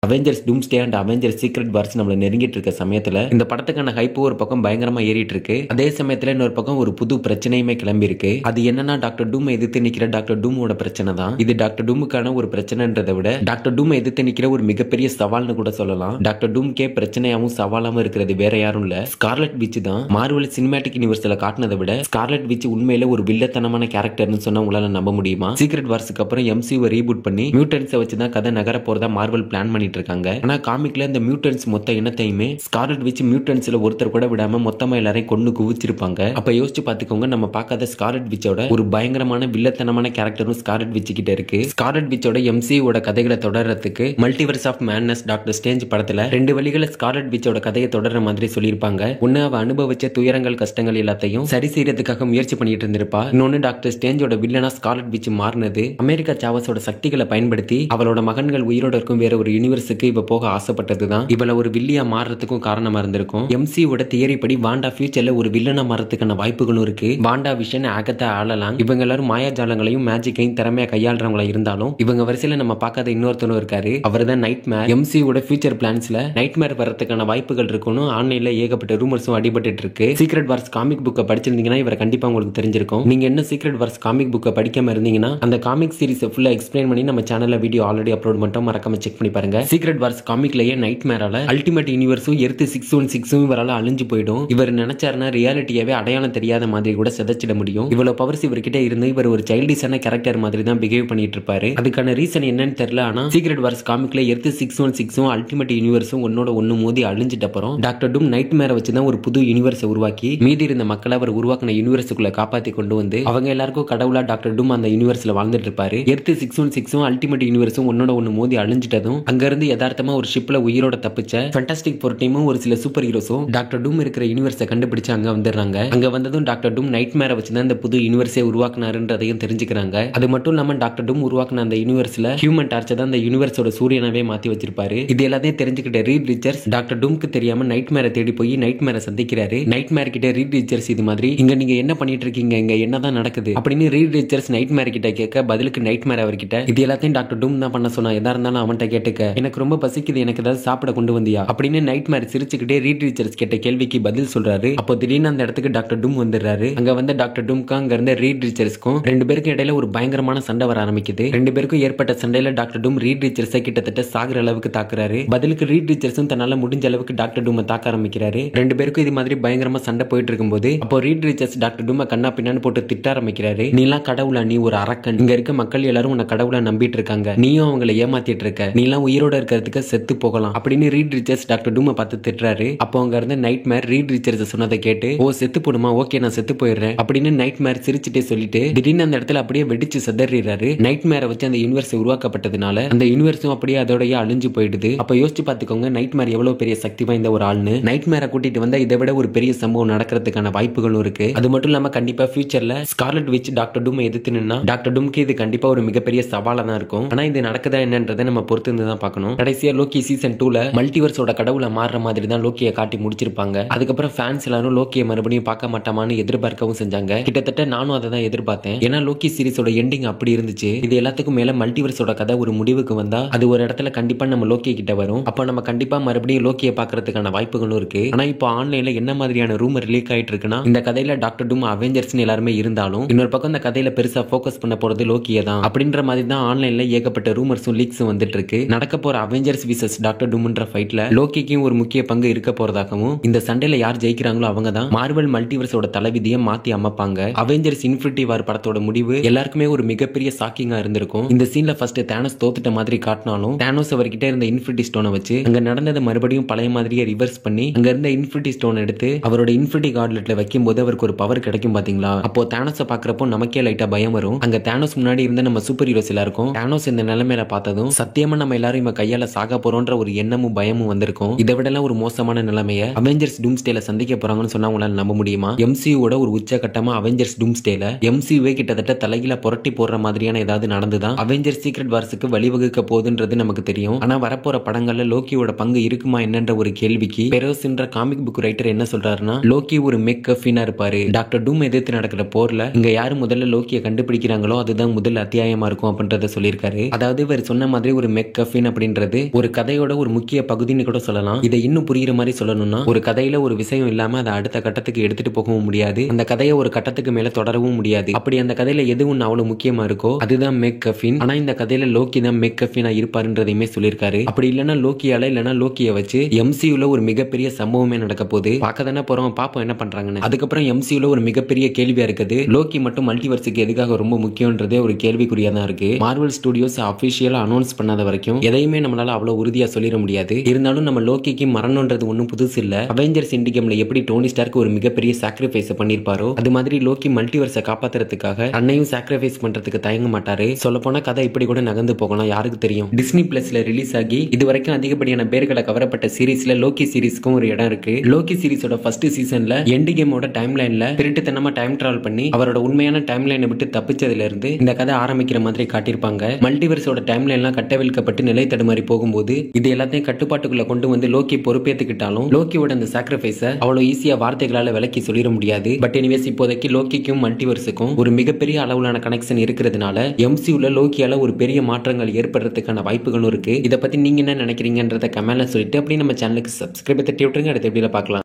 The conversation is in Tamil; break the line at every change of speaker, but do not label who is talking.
Avengers Doomsday and Avengers Secret Wars நம்மள நெருங்கிட்டு இருக்க சமயத்துல இந்த படத்துக்கான ஹைப் ஒரு பக்கம் பயங்கரமா ஏறிட்டு இருக்கு. அதே சமயத்துல இன்னொரு பக்கம் ஒரு புது பிரச்சனையுமே கிளம்பி இருக்கு. அது என்னன்னா டாக்டர் டூம் எதிர்த்து நிக்கிற டாக்டர் டூமோட பிரச்சனை தான். இது டாக்டர் டூமுக்கான ஒரு பிரச்சனைன்றதை விட டாக்டர் டூம் எதிர்த்து நிக்கிற ஒரு மிகப்பெரிய சவால்னு கூட சொல்லலாம். டாக்டர் டூம்கே பிரச்சனையாவும் சவாலாவும் இருக்கிறது வேற யாரும் இல்ல, ஸ்கார்லெட் விட்ச் தான். மார்வல் சினிமேட்டிக் யூனிவர்ஸ்ல காட்டினதை விட ஸ்கார்லெட் விட்ச் உண்மையில ஒரு வில்லத்தனமான கேரக்டர்னு சொன்னா உங்களால நம்ப முடியுமா? சீக்ரெட் வார்ஸ்க்கு அப்புறம் எம்சியூவை ரீபூட் பண்ணி மியூட்டன்ஸை வச்சு தான் கதை நகர போறதா மார்வல் பிளான் பண்ணிட்டு இருக்காங்க. ஆனா காமிக்ல இந்த மியூட்டன்ஸ் மொத்த இனத்தையுமே ஸ்கார்லெட் விட்ச் மியூட்டன்ஸ்ல ஒருத்தர் கூட விடாம மொத்தமா எல்லாரையும் கொண்டு குவிச்சிருப்பாங்க. அப்ப யோசிச்சு பாத்துக்கோங்க, நம்ம பார்க்காத ஸ்கார்லெட் விட்சோட ஒரு பயங்கரமான வில்லத்தனமான கேரக்டரும் ஸ்கார்லெட் விட்ச் கிட்ட இருக்கு. ஸ்கார்லெட் விட்சோட எம்சியூவோட கதைகளை தொடர்றதுக்கு Multiverse of Madness Doctor Strange படத்துல ரெண்டு வழிகளை ஸ்கார்லெட் விட்சோட கதையை தொடர்ற மாதிரி சொல்லியிருப்பாங்க. ஒன்னு அவ அனுபவிச்ச துயரங்கள் கஷ்டங்கள் எல்லாத்தையும் சரி செய்யறதுக்காக முயற்சி பண்ணிட்டு இருந்திருப்பா. இன்னொன்னு டாக்டர் ஸ்ட்ரேஞ்சோட வில்லனா ஸ்கார்லெட் விட்ச் மாறினது அமெரிக்கா சாவஸோட சக்திகளை பயன்படுத்தி அவளோட மகன்கள் உயிரோட இருக்கும் வேற ஒரு யூனிவர்ஸுக்கு இவ போக ஆசைப்பட்டதுதான் இவள ஒரு வில்லியா மாறதுக்கும் காரணமா இருந்திருக்கும். எம்சியோட தியரி படி வாண்டா ஃபியூச்சர்ல ஒரு வில்லனா மாறதுக்கான வாய்ப்புகளும் இருக்கு. வாண்டா விஷன், ஆகத்தா ஆலலாம் இவங்க எல்லாரும் மாயாஜாலங்களையும் மேஜிக்கையும் திறமையா கையாளுறவங்களா இருந்தாலும் இவங்க வரிசையில நம்ம பார்க்காத இன்னொருத்தரும் இருக்காரு. அவர் தான் நைட் மேர். எம்சியோட ஃபியூச்சர் பிளான்ஸ்ல நைட் மேர் வரதுக்கான வாய்ப்புகள் இருக்குன்னு ஆன்லைன்ல ஏகப்பட்ட ரூமர்ஸும் அடிபட்டு இருக்கு. சீக்ரெட் வார்ஸ் காமிக் புக்கை படிச்சிருந்தீங்கன்னா இவரை கண்டிப்பா உங்களுக்கு தெரிஞ்சிருக்கும். நீங்க என்ன சீக்ரெட் வார்ஸ் காமிக் புக்கை படிக்காம இருந்தீங்கன்னா அந்த காமிக் சீரிஸ் ஃபுல்லா எக்ஸ்பிளைன் பண்ணி நம்ம சேனல்ல வீடியோ ஆல்ரெடி அப்லோட் பண்ணிட்டோம், மறக்காம செக் பண்ணி பாருங்க. சீக்ரெட் வார்ஸ் காமிக்லயே நைட் மேரால அல்டிமேட் யூனிவர்ஸும் எர்த் 616 இவரால அழிஞ்சு போயிடும். இவர் நினைச்சாருன்னா ரியாலிட்டியாவே அடையாளம் தெரியாத மாதிரி கூட சிதைச்சிட முடியும். இவ்வளவு பவர்ஸ் இவர்கிட்ட இருந்து இவர் ஒரு சைல்டிஷான கேரக்டர் மாதிரி தான் பிஹேவ் பண்ணிட்டு இருப்பாரு. அதுக்கான ரீசன் என்னன்னு தெரியல. ஆனா சீக்ரெட் வார்ஸ் காமிக்ல எர்த் 616 அல்டிமேட் யூனிவர்ஸும் ஒன்னோட ஒன்னு மோதி அழிஞ்சிட்ட அப்புறம் டாக்டர் டூம் நைட் மேரை வச்சுதான் ஒரு புது யூனிவர்ஸ் உருவாக்கி மீதி இருந்த மக்களை அவர் உருவாக்கின யூனிவர்ஸுக்குள்ள காப்பாத்தி கொண்டு வந்து அவங்க எல்லாருக்கும் கடவுளா டாக்டர் டூம் அந்த யூனிவர்ஸ்ல வாழ்ந்துட்டு இருப்பாரு. எர்த் 616 அல்டிமேட் யூனிவர்ஸும் ஒன்னோட ஒன்னு மோதி அழிஞ்சிட்டதும் அங்க இருந்து யதார்த்தமா ஒரு ஷிப்ல உயிரோட தப்பிச்ச ஃபேண்டாஸ்டிக் ஃபோர் டீமும் ஒரு சில சூப்பர் ஹீரோஸும் டாக்டர் டூம் இருக்கிற யூனிவர்ஸை கண்டுபிடிச்சு அங்க வந்துடுறாங்க. அங்க வந்ததும் டாக்டர் டூம் நைட் மேரை வச்சுதான் இந்த புது யூனிவர்ஸை உருவாக்குனாருன்றதையும் தெரிஞ்சுக்கிறாங்க. அது மட்டும் இல்லாம டாக்டர் டூம் உருவாக்குன அந்த யூனிவர்ஸ்ல ஹியூமன் டார்ச்சை தான் அந்த யூனிவர்ஸோட சூரியனாவே மாத்தி வச்சிருப்பாரு. இது எல்லாத்தையும் தெரிஞ்சுக்கிட்ட ரீட் ரிச்சர்ஸ் டாக்டர் டூம்க்கு தெரியாம நைட் மேரை தேடி போய் நைட் மேரை சந்திக்கிறாரு. நைட் மேர் கிட்ட ரீட் ரிச்சர்ஸ் இது மாதிரி இங்க நீங்க என்ன பண்ணிட்டு இருக்கீங்க, இங்க என்னதான் நடக்குது அப்படின்னு ரீட் ரிச்சர்ஸ் நைட் மேர் கிட்ட கேட்க பதிலுக்கு நைட் மேர் அவர்கிட்ட இது எல்லாத்தையும் டாக்டர் டூம் தான் பண்ண சொன்னா, எதா இருந்தாலும் அவன்கிட்ட கேட்டுக்க, எனக்கு ரொம்ப பசிக்குது, எனக்கு ஏதாவது சாப்பிட கொண்டு வந்தியா அப்படின்னு நைட் மேர் சிரிச்சுக்கிட்டே ரீட் ரிச்சர்ஸ் கேட்ட கேள்விக்கு பதில் சொல்றாரு. அப்போ திடீர்னு அந்த இடத்துக்கு டாக்டர் டூம் வந்துடுறாரு. அங்க வந்து டாக்டர் டூம்க்கு அங்க இருந்த ரீட் ரிச்சர்ஸ்க்கும் ரெண்டு பேருக்கும் இடையில ஒரு பயங்கரமான சண்டை வர ஆரம்பிக்குது. ரெண்டு பேருக்கும் ஏற்பட்ட சண்டையில டாக்டர் டூம் ரீட் ரிச்சர்ஸை கிட்டத்தட்ட சாகுற அளவுக்கு தாக்குறாரு. பதிலுக்கு ரீட் ரிச்சர்ஸும் தன்னால முடிஞ்ச அளவுக்கு டாக்டர் டூமை தாக்க ஆரம்பிக்கிறாரு. ரெண்டு பேருக்கும் இது மாதிரி பயங்கரமா சண்டை போயிட்டு இருக்கும்போது அப்போ ரீட் ரிச்சர்ஸ் டாக்டர் டூமை கண்ணா பின்னான்னு போட்டு திட்ட ஆரம்பிக்கிறாரு. நீலாம் கடவுளா, நீ ஒரு அரக்கன், இங்க இருக்க மக்கள் எல்லாரும் உன்னை கடவுளா நம்பிட்டு இருக்காங்க, நீயும் அவங்களை ஏமாத்திட்டு இருக்க, நீலாம் உயிரோட இருக்கிறதுக்கு செத்து போகலாம் அப்படின்னு ரீட் ரிச்சர்ஸ் டாக்டர் டூமை பார்த்து திட்டுறாரு. அப்போ அங்க இருந்த நைட் மேர் ரீட் ரிச்சர்ஸ் சொன்னதை கேட்டு ஓ செத்து போடுமா, ஓகே நான் செத்து போயிடுறேன் அப்படின்னு நைட் மேர் சிரிச்சுட்டே சொல்லிட்டு திடீர்னு அந்த இடத்துல அப்படியே வெடிச்சு சிதறிறாரு. நைட் மேரை வச்சு அந்த யூனிவர்ஸ் உருவாக்கப்பட்டதுனால அந்த யூனிவர்ஸும் அப்படியே அதோடய அழிஞ்சு போயிடுது. அப்ப யோசிச்சு பாத்துக்கோங்க நைட் மேர் எவ்வளவு பெரிய சக்தி வாய்ந்த ஒரு ஆள்னு. நைட் மேரை கூட்டிட்டு வந்தா இதை விட ஒரு பெரிய சம்பவம் நடக்கிறதுக்கான வாய்ப்புகளும் இருக்கு. அது மட்டும் இல்லாம கண்டிப்பா ஃபியூச்சர்ல ஸ்கார்லெட் விட்ச் டாக்டர் டூம் எதிர்த்து நின்னா டாக்டர் டூம்க்கு இது கண்டிப்பா ஒரு மிகப்பெரிய சவாலா தான் இருக்கும். ஆனா இது நடக்குதா என்னன்றதை நம்ம பொறுத்து இருந்து தான் பார்க்கணும். கடைசியா லோக்கி சீசன் 2ல மல்டிவர்ஸோட கடவுளை மாறுற மாதிரி தான் லோக்கியை காட்டி முடிச்சிருப்பாங்க. அதுக்கப்புறம் ஃபேன்ஸ் எல்லாரும் லோக்கியை மறுபடியும் பார்க்க மாட்டாமான்னு எதிர்பார்க்கவும் செஞ்சாங்க. கிட்டத்தட்ட நானும் அதை தான் எதிர்பார்த்தேன். ஏன்னா லோக்கி சீரிஸோட எண்டிங் அப்படி இருந்துச்சு. இது எல்லாத்துக்கும் மேல மல்டிவர்ஸோட கதை ஒரு முடிவுக்கு வந்தா அது ஒரு இடத்துல கண்டிப்பா நம்ம லோக்கி கிட்ட வரும். அப்ப நம்ம கண்டிப்பா மறுபடியும் லோக்கியை பார்க்கறதுக்கான வாய்ப்புகளும் இருக்கு. ஆனா இப்போ ஆன்லைன்ல என்ன மாதிரியான ரூமர் லீக் ஆயிட்டு இருக்குன்னா இந்த கதையில டாக்டர் டூம் அவெஞ்சர்ஸ்னு எல்லாருமே இருந்தாலும் இன்னொரு பக்கம் இந்த கதையில பெருசா ஃபோக்கஸ் பண்ண போறது லோக்கியை தான் அப்படின்ற மாதிரி தான் ஆன்லைன்ல ஏகப்பட்ட ரூமர்ஸும் லீக்ஸும் வந்துட்டு இருக்கு. நடக்க போற அவெஞ்சர்ஸ் விசஸ் டாக்டர் டூம்ன்ற ஃபைட்ல லோக்கிக்கும் ஒரு முக்கிய பங்கு இருக்க போறதாகவும் இந்த சண்டையில யார் ஜெயிக்கிறாங்களோ அவங்க தான் மார்வல் மல்டிவர்ஸோட தலைவிதியை மாத்தி அமைப்பாங்க. அவெஞ்சர்ஸ் இன்ஃபினிட்டி வார் படத்தோட முடிவு எல்லாருக்குமே ஒரு மிகப்பெரிய ஷாக்கிங்கா இருந்திருக்கும். இந்த சீன்ல ஃபர்ஸ்ட் தானோஸ் தோத்துட்ட மாதிரி காட்டினாலும் தானோஸ் அவர்கிட்ட இருந்த இன்ஃபினிட்டி ஸ்டோனை வச்சு அங்க நடந்ததை மறுபடியும் பழைய மாதிரியே ரிவர்ஸ் பண்ணி அங்க இருந்த இன்ஃபினிட்டி ஸ்டோன் எடுத்து அவரோட இன்ஃபினிட்டி கார்ட்லெட்ல வைக்கும் போது அவருக்கு ஒரு பவர் கிடைக்கும் பாத்தீங்களா. அப்போ தானோஸை பாக்குறப்போ நமக்கே லைட்டா பயம் வரும். அங்க தானோஸ் முன்னாடி இருந்த நம்ம சூப்பர் ஹீரோஸ் எல்லாருக்கும் தானோஸ் இந்த நிலைமையில பார்த்ததும் சத்தியமா நம்ம எல்லாரும் இவன் கையால சாக போறோன்ற ஒரு எண்ணமும் பயமும் வந்திருக்கும். இதை விட ஒரு மோசமான நிலைமையை அவெஞ்சர்ஸ் டூம்ஸ்டேல சந்திக்க போறாங்கன்னு சொன்னா உங்களால நம்ப முடியுமா? எம்சியூவோட ஒரு உச்சகட்டமா அவெஞ்சர்ஸ் டூம்ஸ்டேல எம்சியூவே கிட்டத்தட்ட தலையில புரட்டி போடுற மாதிரியான ஏதாவது நடந்துதான் அவெஞ்சர்ஸ் சீக்ரெட் வார்ஸுக்கு வழிவகுக்க போகுதுன்றது நமக்கு தெரியும். ஆனா வரப்போற படங்கள்ல லோக்கியோட பங்கு இருக்குமா என்னன்ற ஒரு கேள்விக்கு பெரோஸ்ன்ற காமிக் புக் ரைட்டர் என்ன சொல்றாருன்னா லோக்கி ஒரு மெக்கஃபினா இருப்பாரு. டாக்டர் டூம் எதிர்த்து நடக்கிற போர்ல இங்க யாரு முதல்ல லோக்கியை கண்டுபிடிக்கிறாங்களோ அதுதான் முதல் அத்தியாயமா இருக்கும் அப்படின்றத சொல்லியிருக்காரு. அதாவது இவர் சொன்ன மாதிரி ஒரு மெக்கஃபின் அப்படின்னு அப்படின்றது ஒரு கதையோட ஒரு முக்கிய பகுதின்னு கூட சொல்லலாம். இதை இன்னும் புரியுற மாதிரி சொல்லணும்னா, ஒரு கதையில ஒரு விஷயம் இல்லாம அதை அடுத்த கட்டத்துக்கு எடுத்துட்டு போகவும் முடியாது, அந்த கதையை ஒரு கட்டத்துக்கு மேல தொடரவும் முடியாது. அப்படி அந்த கதையில எது ஒண்ணு அவ்வளவு முக்கியமா இருக்கோ அதுதான் மெக்கஃபின். ஆனா இந்த கதையில லோக்கி தான் மெக்கஃபினா இருப்பாருன்றதையுமே சொல்லியிருக்காரு. அப்படி இல்லைன்னா லோக்கியால இல்லைன்னா லோக்கியை வச்சு எம்சியூல ஒரு மிகப்பெரிய சம்பவமே நடக்க போகுது. பார்க்க தானே போறோம், பாப்போம் என்ன பண்றாங்கன்னு. அதுக்கப்புறம் எம்சியூல ஒரு மிகப்பெரிய கேள்வியா இருக்குது, லோக்கி மட்டும் மல்டிவர்ஸுக்கு எதுக்காக ரொம்ப முக்கியன்றதே ஒரு கேள்விக்குறியா தான் இருக்கு. மார்வல் ஸ்டுடியோஸ் அபிஷியலா அனௌன்ஸ் பண்ணாத வரைக்கும் எதையுமே நம்மளால அவ்வளவு உறுதியா சொல்லிட முடியாது. இருந்தாலும் நம்ம லோக்கிக்கு மரணம்ன்றது ஒன்றும் புதுசு இல்ல. அவெஞ்சர்ஸ் எண்டிகேம்ல எப்படி டோனி ஸ்டார்க் ஒரு மிகப்பெரிய சாக்ரிஃபைஸ் பண்ணிருப்பாரோ அது மாதிரி லோக்கி மல்டிவர்ஸை காப்பாத்துறதுக்காக தன்னையும் சாக்ரிஃபைஸ் பண்றதுக்கு தயங்க மாட்டாரு. சொல்ல போனா கதை இப்படி கூட நகர்ந்து போகலாம், யாருக்கு தெரியும். டிஸ்னி பிளஸ்ல ரிலீஸ் ஆகி இதுவரைக்கும் அதிகப்படியான பேர்களை கவரப்பட்ட சீரீஸ்ல லோக்கி சீரீஸ்க்கும் ஒரு இடம் இருக்கு. லோக்கி சீரீஸோட ஃபர்ஸ்ட் சீசன்ல எண்ட் கேமோட டைம் லைன்ல திருட்டுத்தனமா டைம் டிராவல் பண்ணி அவரோட உண்மையான டைம் லைனை விட்டு தப்பிச்சதுல இருந்து இந்த கதை ஆரம்பிக்கிற மாதிரி காட்டியிருப்பாங்க. மல்டிவர்ஸோட டைம் லைன்லாம் கட்டவிழ்க்கப்பட்டு நிலை தடுமாறி போகும்போது இது எல்லாத்தையும் கட்டுப்பாட்டுக்குள்ள கொண்டு வந்து லோக்கி பொறுப்பேற்றுக்கிட்டாலும் லோக்கியோட அந்த சாக்ரிஃபைஸ அவ்வளவு ஈஸியா வார்த்தைகளால விலக்கி சொல்லிட முடியாது. பட் எனிவேஸ் இப்போதைக்கு லோக்கிக்கும் மல்டிவர்ஸுக்கும் ஒரு மிகப்பெரிய அளவிலான கனெக்ஷன் இருக்கிறதுனால எம்சியூல லோக்கியால ஒரு பெரிய மாற்றங்கள் ஏற்படுறதுக்கான வாய்ப்புகளும் இருக்கு. இதை பத்தி நீங்க என்ன நினைக்கிறீங்கன்றத கமெண்ட்ல சொல்லிட்டு அப்படி நம்ம சேனலுக்கு சப்ஸ்கிரைப் தட்டி விட்டுருங்க. அடுத்த வீடியோல பார்க்கலாம்.